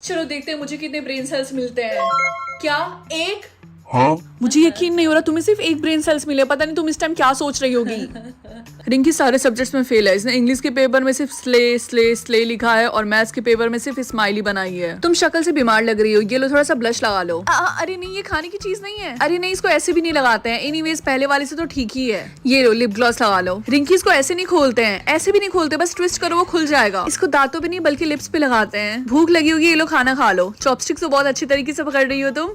चलो देखते हैं मुझे कितने ब्रेन सेल्स मिलते हैं। क्या एक? हाँ? मुझे यकीन नहीं हो रहा तुम्हें सिर्फ एक ब्रेन सेल्स मिले। पता नहीं तुम इस टाइम क्या सोच रही होगी। रिंकी सारे सब्जेक्ट्स में फेल है। इसने इंग्लिश के पेपर में सिर्फ स्ले स्ले स्ले लिखा है और मैथ्स के पेपर में सिर्फ स्माइली बनाई है। तुम शक्ल से बीमार लग रही हो। ये लो थोड़ा सा ब्लश लगा लो। अरे नहीं, ये खाने की चीज नहीं है। अरे नहीं, इसको ऐसे भी नहीं लगाते हैं। एनीवेज पहले वाले से तो ठीक ही है। ये लो लिप ग्लॉस लगा लो। रिंकी इसको ऐसे नहीं खोलते हैं, ऐसे भी नहीं खोलते, बस ट्विस्ट करो वो खुल जाएगा। इसको दांतों पे नहीं बल्कि लिप्स पे लगाते हैं। भूख लगी होगी, ये लो खाना खा लो। चॉपस्टिक तो बहुत अच्छी तरीके से पकड़ रही हो तुम।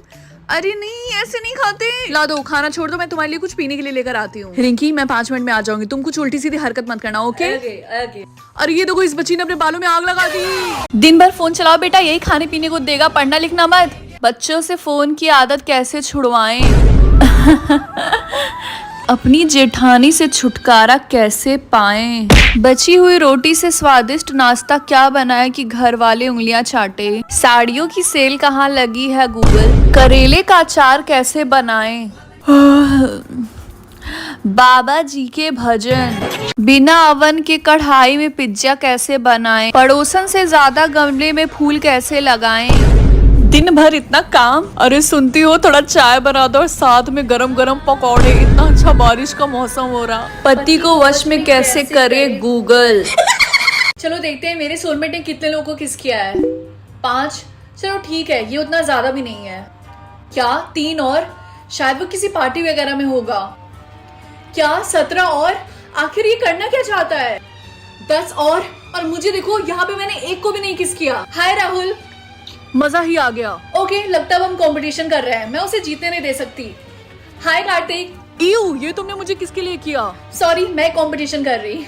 अरे नहीं, ऐसे नहीं खाते। ला दो, खाना छोड़ दो, मैं तुम्हारे लिए कुछ पीने के लिए लेकर आती हूँ। रिंकी मैं 5 मिनट में आ जाऊंगी। तुम कुछ उल्टी सीधी हरकत मत करना, ओके? अरे ये देखो, इस बच्ची ने अपने बालों में आग लगा दी। दिन भर फोन चलाओ बेटा, यही खाने पीने को देगा, पढ़ना लिखना मत। बच्चों से फोन की आदत कैसे छुड़वाएं? अपनी जेठानी से छुटकारा कैसे पाएं? बची हुई रोटी से स्वादिष्ट नाश्ता क्या बनाए कि घर वाले उंगलियां चाटे? साड़ियों की सेल कहाँ लगी है गूगल? करेले का अचार कैसे बनाएं? बाबा जी के भजन। बिना अवन के कढ़ाई में पिज्जा कैसे बनाएं? पड़ोसन से ज्यादा गमले में फूल कैसे लगाएं? दिन भर इतना काम। अरे सुनती हो, थोड़ा चाय बना दो और साथ में गरम गरम पकौड़े। इतना अच्छा बारिश का मौसम हो रहा। पति को वश में कैसे करे गूगल? चलो देखते हैं मेरे सोलमेट ने कितने लोगों को किस किया है। 5। चलो ठीक है, ये उतना ज्यादा भी नहीं है। क्या 3 और? शायद वो किसी पार्टी वगैरह में होगा। क्या 17 और? आखिर ये करना क्या चाहता है? 10 और मुझे देखो, यहाँ पे मैंने एक को भी नहीं किस किया। हाय राहुल, मजा ही आ गया। ओके, लगता है हम कंपटीशन कर रहे हैं, मैं उसे जीतने नहीं दे सकती। हाय कार्तिक। इयू, ये तुमने मुझे किसके लिए किया? सॉरी, मैं कंपटीशन कर रही।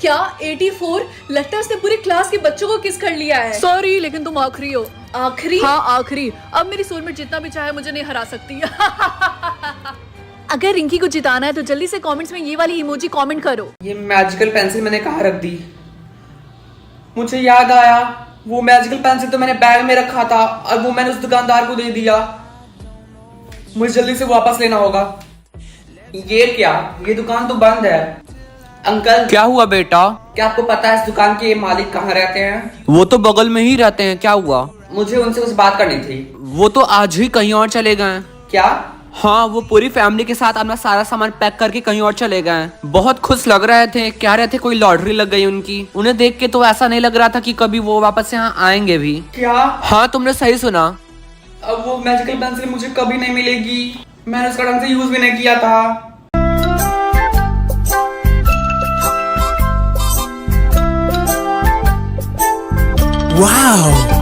क्या 84? लगता है उसने पूरी क्लास के बच्चों को किस कर लिया है। सॉरी, लेकिन तुम आखिरी हो। आखिरी? हाँ आखिरी। अब मेरी सोलमेट जितना भी चाहे मुझे नहीं हरा सकती। अगर रिंकी को जिताना है तो जल्दी से कमेंट्स में ये वाली इमोजी कमेंट करो। ये मैजिकल पेंसिल मैंने कहाँ रख दी? मुझे याद आया, वो मैजिकल पेंसिल तो मैंने बैग में रखा था और वो मैंने उस दुकानदार को दे दिया। मुझे जल्दी से वापस लेना होगा। ये क्या? ये दुकान तो बंद है। अंकल, क्या हुआ बेटा? क्या आपको पता है इस दुकान के मालिक कहाँ रहते हैं? वो तो बगल में ही रहते हैं। क्या हुआ? मुझे उनसे कुछ बात करनी थी। वो तो आज ही कहीं और चले गए। क्या? हाँ, वो पूरी फैमिली के साथ अपना सारा सामान पैक करके कहीं और चले गए। बहुत खुश लग रहे थे, कह रहे थे कोई लॉटरी लग गई उनकी। उन्हें देख के तो ऐसा नहीं लग रहा था कि कभी वो वापस यहाँ आएंगे भी। क्या? हाँ, तुमने सही सुना। अब वो मैजिकल पेंसिल मुझे कभी नहीं मिलेगी। मैंने उसका ढंग से यूज भी नहीं किया था। वाह!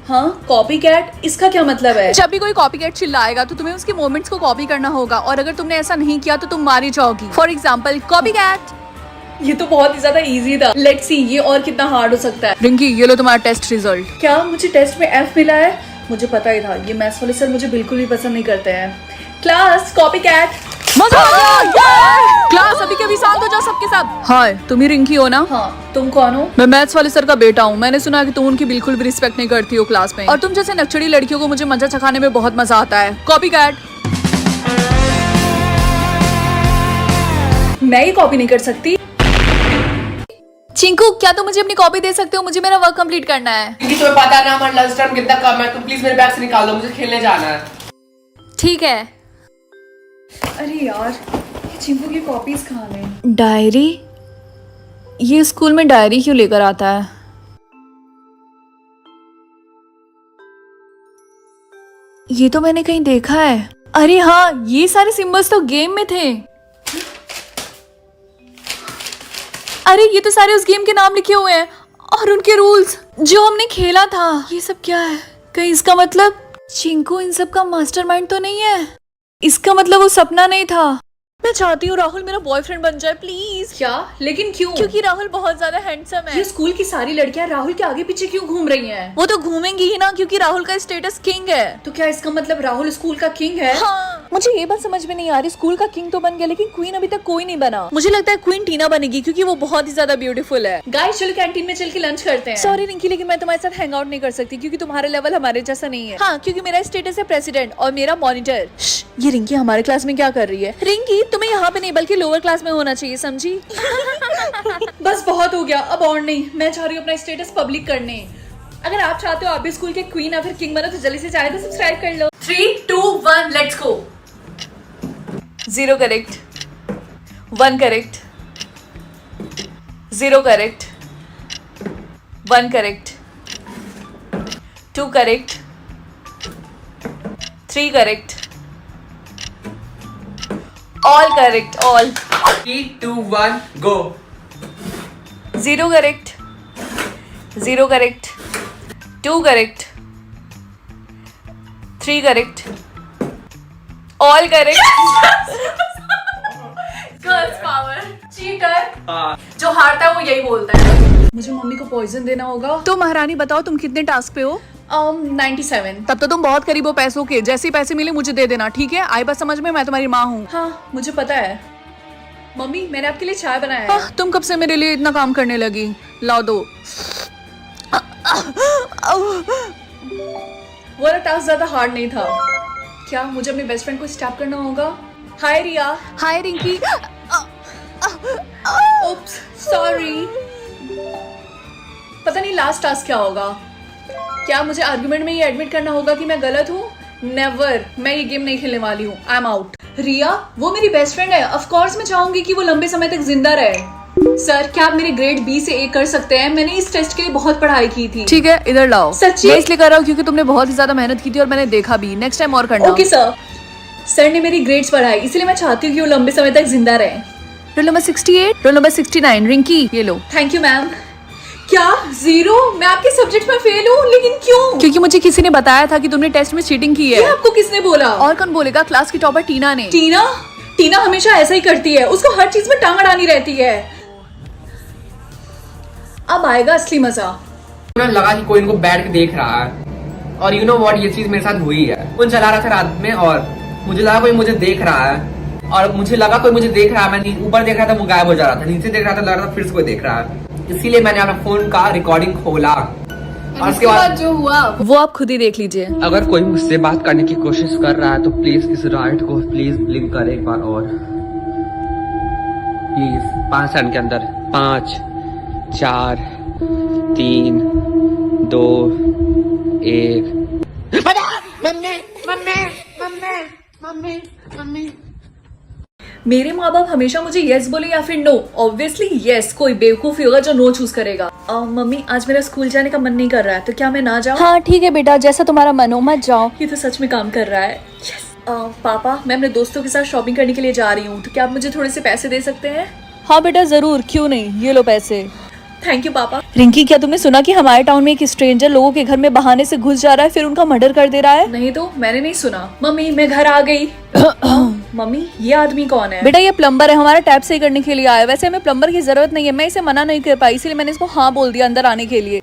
हाँ, कॉपी कैट, इसका क्या मतलब है? जब भी कोई कॉपी कैट चिल्लाएगा तो तुम्हें उसके मोमेंट्स को कॉपी करना होगा और अगर तुमने ऐसा नहीं किया तो तुम मारी जाओगी। For example, copy cat. ये तो बहुत ही ज्यादा इजी था। लेट्स सी ये और कितना हार्ड हो सकता है। रिंकी, ये लो तुम्हारा टेस्ट रिजल्ट। क्या मुझे टेस्ट में F मिला है? मुझे पता ही था, ये मैथ्स वाले सर मुझे बिल्कुल भी पसंद नहीं करते हैं। Class, copy cat. मजा आ गया। क्लास अभी कभी शांत हो जाओ सबके सब। हाय, तुम ही रिंकी हो ना? हाँ, तुम कौन हो? मैं मैथ्स वाले सर का बेटा हूँ। मैंने सुना कि तुम उनकी बिल्कुल भी रिस्पेक्ट नहीं करती हो क्लास में, और तुम जैसे नक्चड़ी लड़कियों को मुझे मजा चखाने में बहुत मजा आता है। Copy cat. मैं ही कॉपी नहीं कर सकती। चिंकू, क्या तुम मुझे अपनी कॉपी दे सकते हो? मुझे मेरा वर्क कंप्लीट करना है। तुम्हें पता ना हमारा लंच टाइम कितना कम है, तो प्लीज मेरे बैग से निकाल दो, मुझे खेलने जाना है। ठीक है। अरे यार, ये चिंकू की कॉपीज कहाँ गई? डायरी? ये स्कूल में डायरी क्यों लेकर आता है? ये तो मैंने कहीं देखा है। अरे हाँ, ये सारे सिंबल्स तो गेम में थे। अरे ये तो सारे उस गेम के नाम लिखे हुए हैं और उनके रूल्स जो हमने खेला था। ये सब क्या है? कहीं इसका मतलब चिंकू इन सब का मास्टरमाइंड तो नहीं है? इसका मतलब वो सपना नहीं था। मैं चाहती हूँ राहुल मेरा बॉयफ्रेंड बन जाए प्लीज। क्या? लेकिन क्यों? क्योंकि राहुल बहुत ज्यादा हैंडसम है। ये स्कूल की सारी लड़कियां राहुल के आगे पीछे क्यों घूम रही हैं? वो तो घूमेंगी ही ना, क्योंकि राहुल का स्टेटस किंग है। तो क्या इसका मतलब राहुल स्कूल का किंग है? हाँ। मुझे ये बात समझ में नहीं आ रही, स्कूल का किंग तो बन गया लेकिन क्वीन अभी तक कोई नहीं बना। मुझे लगता है क्वीन टीना बनेगी क्योंकि वो बहुत ही ज्यादा ब्यूटीफुल है। गाइस चलो कैंटीन में चल के लंच करते हैं। सॉरी रिंकी, लेकिन मैं तुम्हारे साथ हैंग आउट नहीं कर सकती क्योंकि तुम्हारा लेवल हमारे जैसा नहीं है। हाँ, क्योंकि मेरा स्टेटस है प्रेसिडेंट और मेरा मॉनिटर। ये रिंकी हमारे क्लास में क्या कर रही है? रिंकी तुम्हें यहाँ पे नहीं बल्कि लोअर क्लास में होना चाहिए, समझी? बस बहुत हो गया, अब और नहीं। मैं चाह रही हूँ अपना स्टेटस पब्लिक करने। अगर आप चाहते हो आप भी स्कूल के क्वीन या फिर किंग बनो तो जल्दी से चैनल को सब्सक्राइब कर लो। 3, 2, 1 let's go. 0 correct, 1 correct, 0 correct, 1 correct, 2 correct, 3 correct, all correct, all. 3, 2, 1 go। 0 correct, 0 correct, 2 correct, 3 correct, all correct। Girls power. Cheater जो हारता है वो यही बोलता है। मुझे मम्मी को पॉइजन देना होगा। तो महारानी बताओ तुम कितने टास्क पे हो? 97। तब तो तुम बहुत करीब हो पैसों के। जैसे ही पैसे मिले मुझे दे देना, ठीक है? आई बात समझ में, मैं तुम्हारी माँ हूँ। हाँ मुझे पता है। मम्मी मैंने आपके लिए चाय बनाया है। तुम कब से मेरे लिए इतना काम करने लगी? लाओ दो। वो वाला टास्क ज्यादा हार्ड नहीं था। क्या मुझे अपने बेस्ट फ्रेंड को स्टैप करना होगा? Hi Riya. Hi Rinki. Oops sorry. पता नहीं लास्ट टास्क क्या होगा। क्या मुझे आर्गुमेंट में ये एडमिट करना होगा कि मैं गलत हूँ? नेवर, मैं ये गेम नहीं खेलने वाली हूँ। I am out. रिया वो मेरी बेस्ट फ्रेंड है, ऑफ कोर्स मैं चाहूंगी कि वो लंबे समय तक जिंदा रहे। सर क्या आप मेरे ग्रेड B से A कर सकते हैं? मैंने इस टेस्ट के लिए बहुत पढ़ाई की थी। ठीक है इधर लाओ। सच्ची? मैं इसलिए कर रहा हूँ क्योंकि तुमने बहुत ही ज्यादा मेहनत की थी और मैंने देखा भी। नेक्स्ट टाइम और करना। Okay sir. सर ने मेरी ग्रेड्स पढ़ाई इसलिए मैं चाहती हूँ कि वो लंबे समय तक जिंदा रहे। Roll number 68, roll number 69, Rinki ये लो। Thank you ma'am. क्या 0? मैं आपके सब्जेक्ट में फेल हूँ, लेकिन क्यों? क्योंकि मुझे किसी ने बताया था कि तुमने टेस्ट में चीटिंग की ये है। आपको किसने बोला? और कौन बोलेगा? क्लास की टॉपर टीना ने। टीना? टीना हमेशा ऐसा ही करती है, उसको हर चीज में टांग अड़ानी रहती है। अब आएगा असली मजा। मुझे लगा कि कोई इनको बैठ के देख रहा है और यू नो व्हाट, ये चीज मेरे साथ हुई है। फोन चला रहा था रात में और मुझे लगा कोई मुझे देख रहा है और मुझे लगा कोई मुझे देख रहा है। मैं ऊपर देख रहा था वो गायब हो जा रहा था, नीचे देख रहा था लग रहा था फिर से कोई देख रहा है। इसीलिए मैंने अपना फोन का रिकॉर्डिंग खोला और उसके बाद जो हुआ वो आप खुद ही देख लीजिए। अगर कोई मुझसे बात करने की कोशिश कर रहा है तो प्लीज इस राइट को प्लीज ब्लिंक करे एक बार और प्लीज 5 सेकंड के अंदर। 5, 4, 3, 2, 1। मेरे माँ बाप हमेशा मुझे यस बोले या फिर नो। ऑब्वियसली यस, कोई बेवकूफ ही होगा जो नो चूज करेगा। मम्मी आज मेरा स्कूल जाने का मन नहीं कर रहा है, तो क्या मैं ना जाऊँ? हाँ ठीक है बेटा, जैसा तुम्हारा मन हो, मत जाओ। ये तो सच में काम कर रहा है। यस। पापा मैं अपने दोस्तों के साथ शॉपिंग करने के लिए जा रही हूँ, तो क्या आप मुझे थोड़े से पैसे दे सकते हैं? हाँ बेटा जरूर, क्यों नहीं, ये लो पैसे। थैंक यू पापा। रिंकी क्या तुमने सुना कि हमारे टाउन में एक स्ट्रेंजर लोगों के घर में बहाने से घुस जा रहा है फिर उनका मर्डर कर दे रहा है? नहीं तो मैंने नहीं सुना। मम्मी मैं घर आ गई। मम्मी ये आदमी कौन है? बेटा ये प्लम्बर है, हमारा टैप सही करने के लिए आया है। वैसे हमें प्लम्बर की जरूरत नहीं है, मैं इसे मना नहीं कर पाई इसलिए मैंने इसको हाँ बोल दिया अंदर आने के लिए।